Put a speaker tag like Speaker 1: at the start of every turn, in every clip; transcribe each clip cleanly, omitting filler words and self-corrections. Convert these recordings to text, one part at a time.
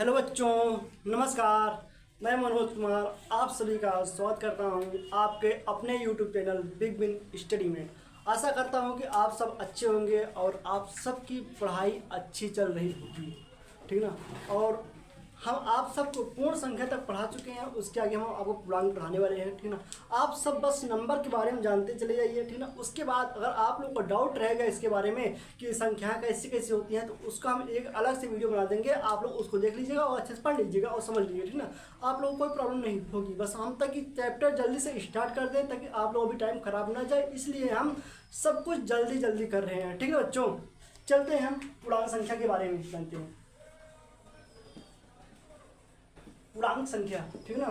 Speaker 1: Hello बच्चों, नमस्कार। मैं मनोज कुमार आप सभी का स्वागत करता हूं आपके अपने यूट्यूब चैनल बिग बिन स्टडी में। आशा करता हूं कि आप सब अच्छे होंगे और आप सबकी पढ़ाई अच्छी चल रही होगी, ठीक ना। और हम आप सबको पूर्ण संख्या तक पढ़ा चुके हैं, उसके आगे हम आपको पूर्णांक पढ़ाने वाले हैं, ठीक ना। आप सब बस नंबर के बारे में जानते चले जाइए, ठीक ना। उसके बाद अगर आप लोग को डाउट रहेगा इसके बारे में कि संख्या कैसी कैसी होती हैं, तो उसका हम एक अलग से वीडियो बना देंगे। आप लोग उसको देख लीजिएगा और अच्छे से पढ़ लीजिएगा और समझ लीजिए, ठीक ना। आप लोगों को कोई प्रॉब्लम नहीं होगी। बस हम तक कि चैप्टर जल्दी से स्टार्ट कर दें ताकि आप लोगों भी टाइम खराब ना जाए, इसलिए हम सब कुछ जल्दी जल्दी कर रहे हैं, ठीक है बच्चों। चलते हैं हम पूर्णांक संख्या के बारे में जानते हैं। पूर्णांक संख्या, ठीक ना।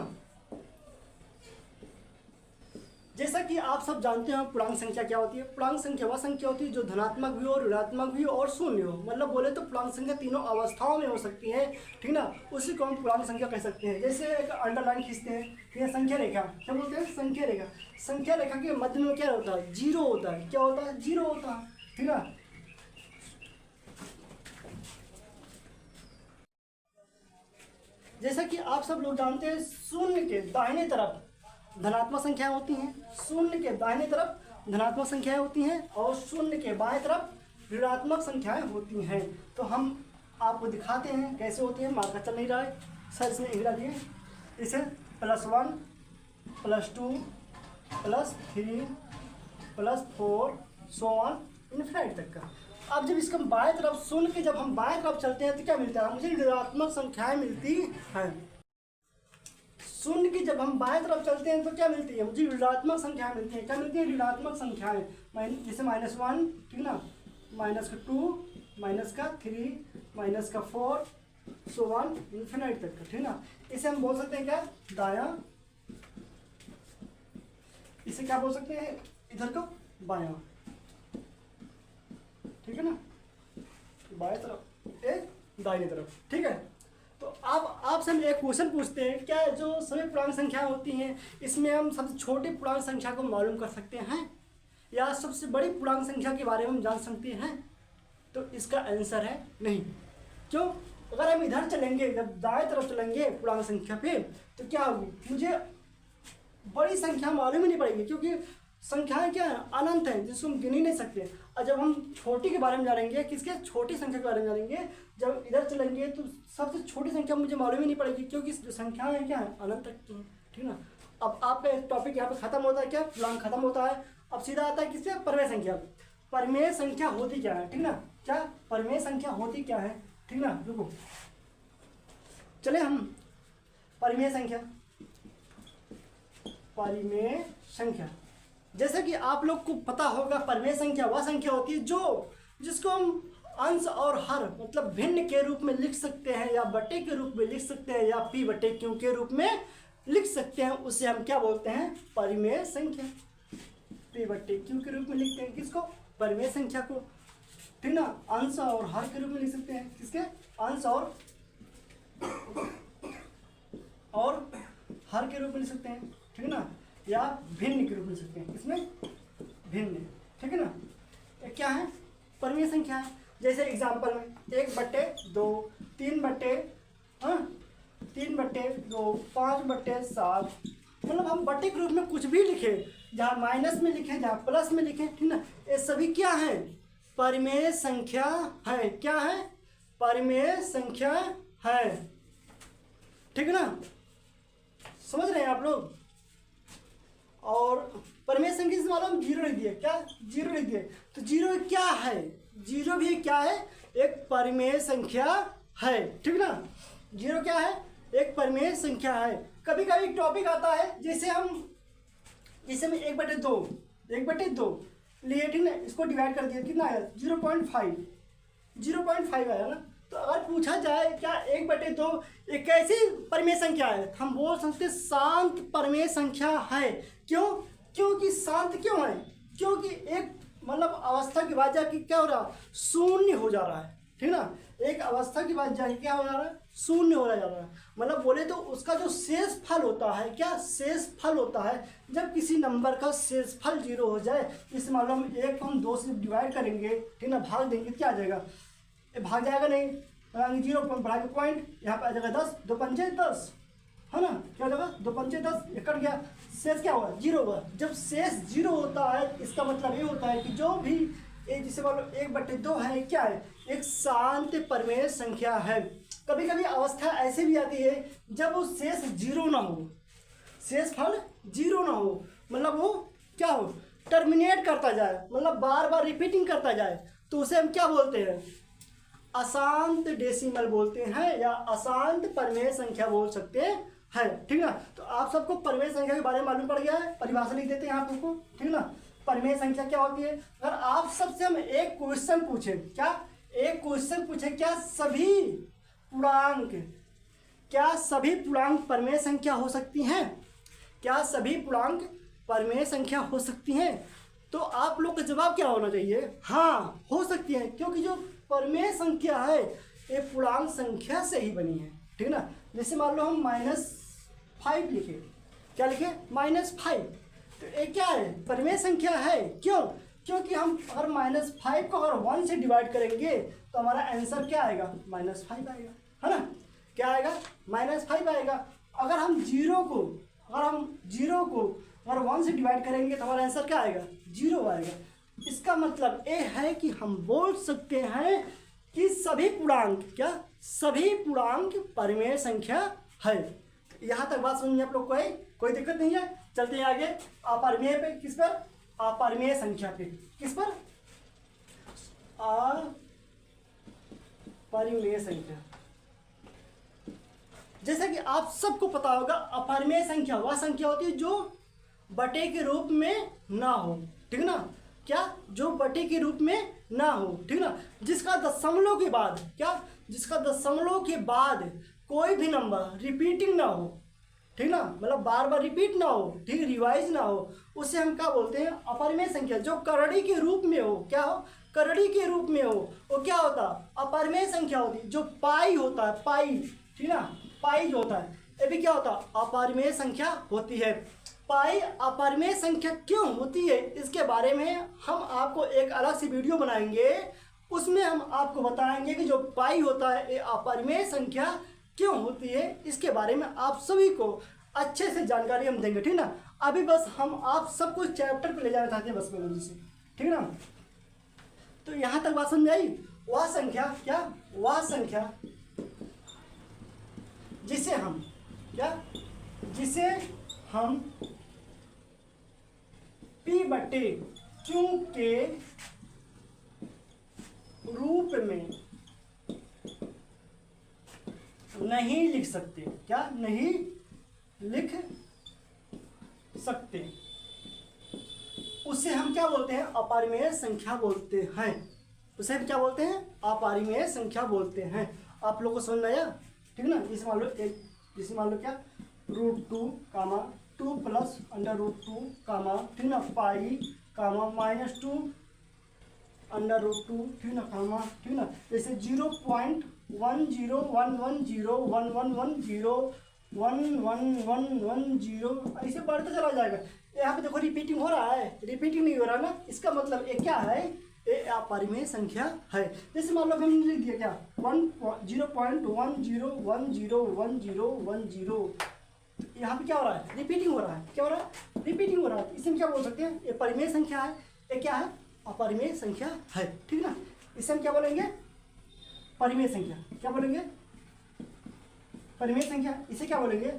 Speaker 1: जैसा कि आप सब जानते हैं पूर्णांक संख्या क्या होती है। पूर्णांक संख्या वह संख्या होती है जो धनात्मक भी हो, ऋणात्मक भी हो और शून्य हो। मतलब बोले तो पूर्णांक संख्या तीनों अवस्थाओं में हो सकती है, ठीक ना। उसी को हम पूर्णांक संख्या कह सकते हैं। जैसे एक अंडरलाइन खींचते हैं, ठीक है, संख्या रेखा क्या बोलते हैं, संख्या रेखा। संख्या रेखा के मध्य में क्या होता है, जीरो होता है। क्या होता है, जीरो होता है, ठीक ना। जैसा कि आप सब लोग जानते हैं शून्य के दाहिने तरफ धनात्मक संख्याएं होती हैं, शून्य के दाहिने तरफ धनात्मक संख्याएं होती हैं और शून्य के बाएं तरफ ऋणात्मक संख्याएं होती हैं। तो हम आपको दिखाते हैं कैसे होती हैं। मार्कर चल नहीं रहा है, सर इसने हिला दिए। इसे +1 +2 +3 +4 सो ऑन इनफिनिट तक का। अब जब इसका बाएं तरफ शून्य के जब हम बाएं तरफ चलते हैं तो क्या मिलता है, मुझे ऋणात्मक संख्याएं मिलती हैं। शून्य की जब हम बाएं तरफ चलते हैं तो क्या मिलती है, मुझे ऋणात्मक संख्याएं मिलती हैं। क्या मिलती है, ऋणात्मक संख्याएं। जैसे -1, ठीक ना, -2 -3 -4 सो ऑन इनफिनिट तक का, ठीक ना। इसे हम बोल सकते हैं क्या, दायां। इसे क्या बोल सकते हैं, इधर को बायां, ठीक है ना। बाएं तरफ एक, दाहिने तरफ, ठीक है। तो अब आपसे हम एक क्वेश्चन पूछते हैं, क्या जो सभी पूर्णांक संख्या होती हैं इसमें हम सबसे छोटी पूर्णांक संख्या को मालूम कर सकते हैं या सबसे बड़ी पूर्णांक संख्या के बारे में हम जान सकते हैं? तो इसका आंसर है नहीं। क्यों? अगर हम इधर चलेंगे, जब दाएं तरफ चलेंगे पूर्णांक संख्या पे, तो क्या होगी, मुझे बड़ी संख्या मालूम ही नहीं पड़ेगी, क्योंकि संख्याएं क्या है, अनंत हैं जिसको हम गिन ही नहीं सकते। और जब हम छोटी के बारे में जानेंगे, किसके, छोटी संख्या के बारे में जानेंगे, जब इधर चलेंगे तो सबसे छोटी संख्या मुझे मालूम ही नहीं पड़ेगी, क्योंकि संख्याएं क्या है, अनंत तक की हैं, ठीक ना। अब आपका टॉपिक यहाँ पे खत्म होता है, क्या पूर्णांक खत्म होता है। अब सीधा आता है किससे, परमेय संख्या। परमेय संख्या होती क्या है, ठीक ना। क्या परमेय संख्या होती क्या है, ठीक ना। रुको, चले हम परमेय संख्या। परमेय संख्या, जैसे कि आप लोग को पता होगा, परमेय संख्या वह संख्या होती है जिसको हम अंश और हर मतलब भिन्न के रूप में लिख सकते हैं, या बटे के रूप में लिख सकते हैं, या p/q के रूप में लिख सकते हैं। उसे हम क्या बोलते हैं, परमेय संख्या। p/q के रूप में लिखते हैं किसको, परमेय संख्या को, ठीक ना। अंश और हर के रूप में लिख सकते हैं, किसके, अंश और हर के रूप में लिख सकते हैं, ठीक है ना। या भिन्न के रूप में लिख सकते हैं, इसमें भिन्न, ठीक है ना। ये क्या है, परमेय संख्या है। जैसे एग्जाम्पल में 1/2, 3/2, 5/7, मतलब हम बटे के रूप में कुछ भी लिखे, जहाँ माइनस में लिखे, जहाँ प्लस में लिखे, ठीक ना। ये सभी क्या है, परमेय संख्या है। क्या है, परमेय संख्या है, ठीक है ना। समझ रहे हैं आप लोग। और परमेय संख्या से मालूम जीरो लिख दिए, क्या, जीरो लिख दिए। तो जीरो क्या है, जीरो भी क्या है, एक परमेय संख्या है, ठीक ना। जीरो क्या है, एक परमेय संख्या है। कभी कभी टॉपिक आता है, जैसे में 1/2 लिए, ठीक ना। इसको डिवाइड कर दिया, कितना आया, 0.5 आया ना। तो अगर पूछा जाए क्या 1/2 एक कैसी परमेय संख्या है, हम बोल सकते शांत परमेय संख्या है। क्यों, क्योंकि शांत क्यों है, क्योंकि एक मतलब अवस्था के बाद जाके क्या हो रहा, शून्य हो जा रहा है, ठीक ना। एक अवस्था के बाद जाके क्या हो जा रहा है, शून्य हो जा रहा है। मतलब बोले तो उसका जो शेष फल होता है, क्या शेष फल होता है, जब किसी नंबर का शेष फल 0 हो जाए। इस मामले में 1 को हम 2 से डिवाइड करेंगे, ठीक ना, भाग देंगे, क्या आ जाएगा, भाग जाएगा नहीं, लगाएंगे 0 बढ़ाएंगे पॉइंट, यहाँ पे आ जाएगा 10, 2 पंजे 10, है ना, क्या हो जाएगा 2 पंजे 10, ये कट गया, शेष क्या होगा 0 होगा। जब शेष 0 होता है इसका मतलब ये होता है कि जो भी जिसे मान लो 1/2 है क्या है, एक शांत परिमेय संख्या है। कभी कभी अवस्था ऐसे भी आती है जब वो शेष 0 ना हो, शेष फल 0 ना हो, मतलब वो क्या हो, टर्मिनेट करता जाए, मतलब बार बार रिपीटिंग करता जाए, तो उसे हम क्या बोलते हैं, अशांत डेसिमल बोलते हैं या अशांत परिमेय संख्या बोल सकते हैं, ठीक ना। तो आप सबको परिमेय संख्या के बारे में मालूम पड़ गया है, परिभाषा लिख देते हैं आप सबको, ठीक ना। परिमेय संख्या क्या होती है, अगर आप सबसे हम एक क्वेश्चन पूछे, क्या एक क्वेश्चन पूछे, क्या सभी पूर्णांक परिमेय संख्या हो सकती हैं, क्या सभी पूर्णांक परिमेय संख्या हो सकती हैं, तो आप लोग का जवाब क्या होना चाहिए, हाँ हो सकती है, क्योंकि जो परिमेय संख्या है ये पूर्णांक संख्या से ही बनी है, ठीक ना। जैसे मान लो हम -5 लिखे, क्या लिखे -5, तो ये क्या है, परिमेय संख्या है, क्यों, क्योंकि हम अगर -5 को अगर 1 से डिवाइड करेंगे तो हमारा आंसर क्या आएगा, -5 आएगा, है ना, क्या आएगा -5 आएगा। अगर हम 0 को अगर 1 से डिवाइड करेंगे तो हमारा आंसर क्या आएगा, 0 आएगा। इसका मतलब ये है कि हम बोल सकते हैं कि सभी पूर्णांक परिमेय संख्या है। यहाँ तक बात समझ में आप लोग कोई दिक्कत नहीं है। चलते हैं आगे, अपरिमेय पे, किस पर, अपरिमेय संख्या पे, किस पर, अपरिमेय संख्या। जैसा कि आप सबको पता होगा, अपरिमेय संख्या वह संख्या होती है जो बटे के रूप में ना हो, ठीक ना, क्या, जो बटे के रूप में ना हो, ठीक ना, जिसका दशमलव के बाद कोई भी नंबर रिपीटिंग ना हो, ठीक ना, मतलब बार बार रिपीट ना हो, ठीक, रिवाइज ना हो, उसे हम क्या बोलते हैं, अपरिमेय संख्या। जो करड़ी के रूप में हो, क्या हो, करड़ी के रूप में हो, वो क्या होता है, अपरिमेय संख्या होती। जो पाई होता है, पाई, ठीक ना, पाई जो होता है ये भी क्या होता है, अपरिमेय संख्या होती है। पाई अपरिमेय संख्या क्यों होती है, इसके बारे में हम आपको एक अलग से वीडियो बनाएंगे, उसमें हम आपको बताएंगे कि जो पाई होता है ये अपरिमेय संख्या क्यों होती है, इसके बारे में आप सभी को अच्छे से जानकारी हम देंगे, ठीक ना। अभी बस हम आप सबको चैप्टर पे ले जाना चाहते हैं बस में जल्दी से, ठीक ना। तो यहाँ तक बात समझ आई। वह संख्या क्या, वह संख्या जिसे हम P/Q के रूप में नहीं लिख सकते, क्या नहीं लिख सकते, उसे हम क्या बोलते हैं, अपरिमेय संख्या बोलते हैं। उसे हम क्या बोलते हैं, अपरिमेय संख्या बोलते हैं। आप लोग को समझ में आया, ठीक ना। जैसे मान लो क्या, √2, 2 + √2, ठीक ना, पाई, -2 √2, ठीक ना, ठीक ना। जैसे 0.1011101110 ऐसे बढ़ता चला जाएगा। यहाँ पे देखो रिपीटिंग हो रहा है, रिपीटिंग नहीं हो रहा ना, इसका मतलब ये क्या है, ये अपरिमेय संख्या है। जैसे मान लो हमने लिख दिया क्या, 0.10101010, यहाँ पे क्या हो रहा है, रिपीटिंग हो रहा है, क्या हो रहा है, रिपीटिंग हो रहा है। इसे हम क्या बोल सकते हैं, ये परिमेय संख्या है, ये क्या है, अपरिमेय संख्या है, ठीक ना। इसे हम क्या बोलेंगे, परिमेय संख्या, क्या बोलेंगे, परिमेय संख्या, इसे क्या बोलेंगे,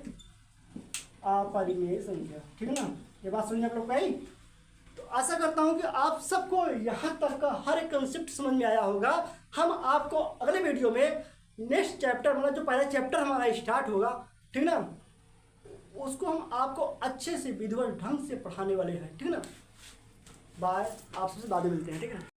Speaker 1: अपरिमेय संख्या, ठीक है ना। ये बात समझ आप लोग को आई। तो आशा करता हूँ कि आप सबको यहाँ तक का हर एक कंसेप्ट समझ में आया होगा। हम आपको अगले वीडियो में नेक्स्ट चैप्टर, मतलब जो पहला चैप्टर हमारा स्टार्ट होगा, ठीक ना, उसको हम आपको अच्छे से विधिवत ढंग से पढ़ाने वाले हैं, ठीक ना। बाय, आप सबसे बाद में मिलते हैं, ठीक है।